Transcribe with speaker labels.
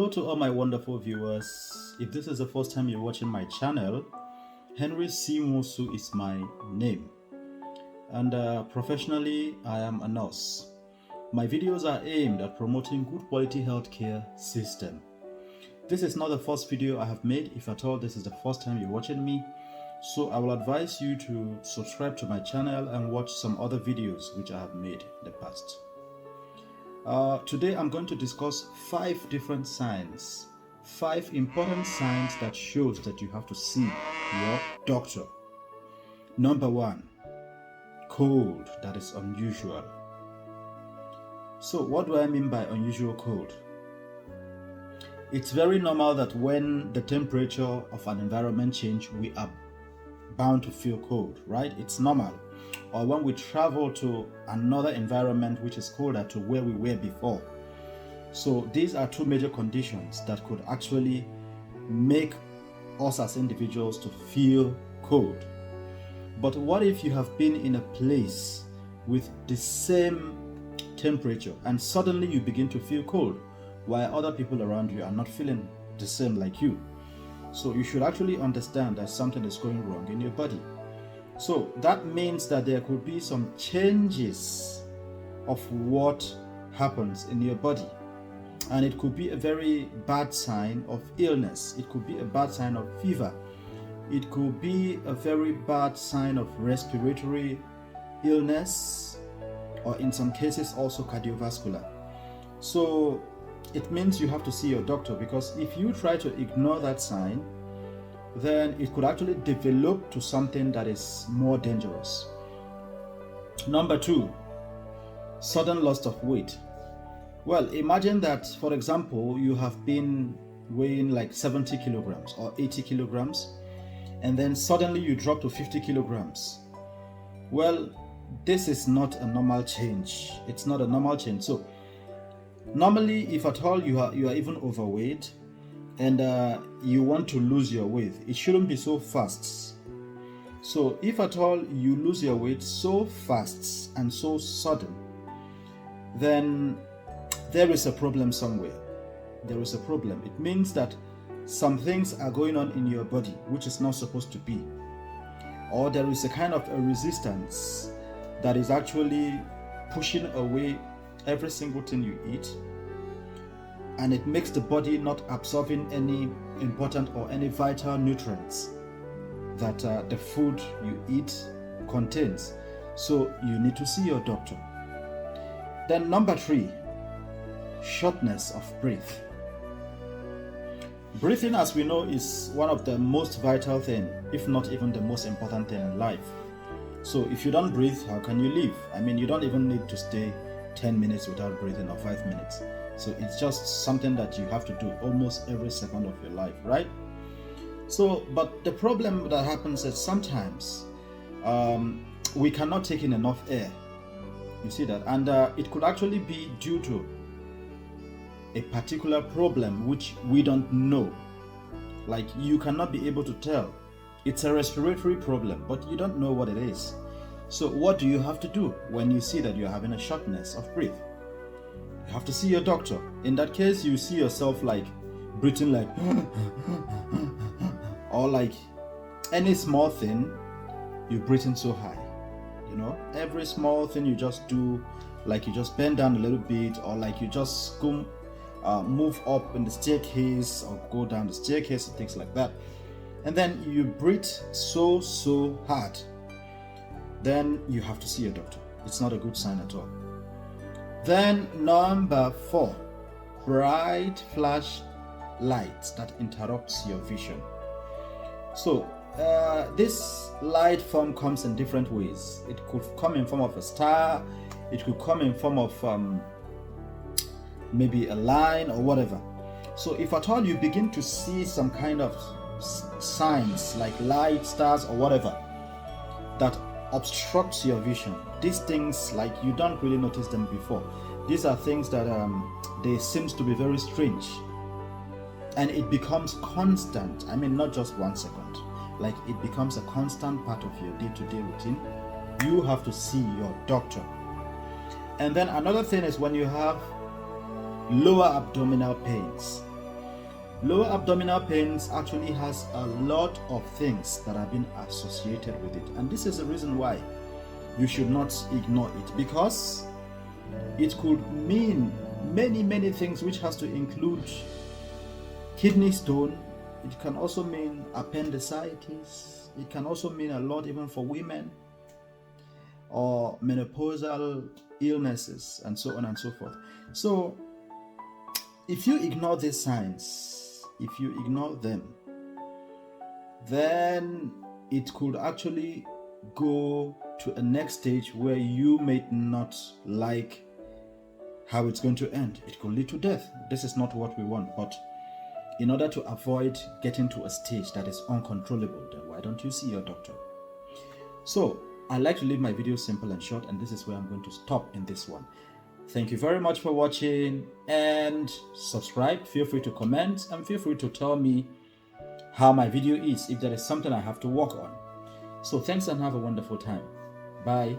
Speaker 1: Hello to all my wonderful viewers. If this is the first time you're watching my channel, Henry C. Musu is my name. And professionally, I am a nurse. My videos are aimed at promoting good quality healthcare system. This is not the first video I have made. If at all this is the first time you're watching me, so I will advise you to subscribe to my channel and watch some other videos which I have made in the past. Today I'm going to discuss 5 different signs, 5 important signs that shows that you have to see your doctor. Number 1, cold that is unusual. So what do I mean by unusual cold? It's very normal that when the temperature of an environment change, we are bound to feel cold, right? It's normal. Or when we travel to another environment which is colder to where we were before. So these are 2 major conditions that could actually make us as individuals to feel cold. But what if you have been in a place with the same temperature and suddenly you begin to feel cold while other people around you are not feeling the same like you? So you should actually understand that something is going wrong in your body. So that means that there could be some changes of what happens in your body. And it could be a very bad sign of illness. It could be a bad sign of fever. It could be a very bad sign of respiratory illness, or in some cases also cardiovascular. So it means you have to see your doctor, because if you try to ignore that sign, then it could actually develop to something that is more dangerous. Number 2, sudden loss of weight. Well, imagine that, for example, you have been weighing like 70 kilograms or 80 kilograms, and then suddenly you drop to 50 kilograms. Well, this is not a normal change. It's not a normal change. So normally, if at all you are even overweight, and you want to lose your weight, it shouldn't be so fast. So if at all you lose your weight so fast and so sudden, then there is a problem somewhere. There is a problem. It means that some things are going on in your body which is not supposed to be, or there is a kind of a resistance that is actually pushing away every single thing you eat, and it makes the body not absorbing any important or any vital nutrients that the food you eat contains. So you need to see your doctor. Then number 3, shortness of breath. Breathing, as we know, is one of the most vital thing, if not even the most important thing in life. So if you don't breathe, how can you live? I mean, you don't even need to stay 10 minutes without breathing or 5 minutes. So it's just something that you have to do almost every second of your life, right? So, but the problem that happens is sometimes we cannot take in enough air. You see that? And it could actually be due to a particular problem which we don't know. Like, you cannot be able to tell. It's a respiratory problem, but you don't know what it is. So what do you have to do when you see that you're having a shortness of breath? You have to see your doctor. In that case, you see yourself like breathing like or like any small thing, you breathe in so high. You know, every small thing you just do, like you just bend down a little bit, or like you just go move up in the staircase or go down the staircase and things like that. And then you breathe so hard. Then you have to see your doctor. It's not a good sign at all. Then number 4, bright flash lights that interrupts your vision. So this light form comes in different ways. It could come in form of a star. It could come in form of maybe a line or whatever. So if at all you begin to see some kind of signs like light, stars or whatever that obstructs your vision, these things, like, you don't really notice them before. These are things that they seems to be very strange, and it becomes constant. I mean, not just 1 second, like it becomes a constant part of your day-to-day routine. You have to see your doctor. And then another thing is when you have lower abdominal pains. Lower abdominal pains actually has a lot of things that have been associated with it, and this is the reason why you should not ignore it, because it could mean many things, which has to include kidney stone. It can also mean appendicitis. It can also mean a lot even for women, or menopausal illnesses, and so on and so forth. So if you ignore these signs, if you ignore them, then it could actually go to a next stage where you may not like how it's going to end. It could lead to death. This is not what we want. But in order to avoid getting to a stage that is uncontrollable, then why don't you see your doctor? So I like to leave my videos simple and short, and this is where I'm going to stop in this one. Thank you very much for watching, and subscribe. Feel free to comment, and feel free to tell me how my video is, if there is something I have to work on. So thanks, and have a wonderful time. Bye.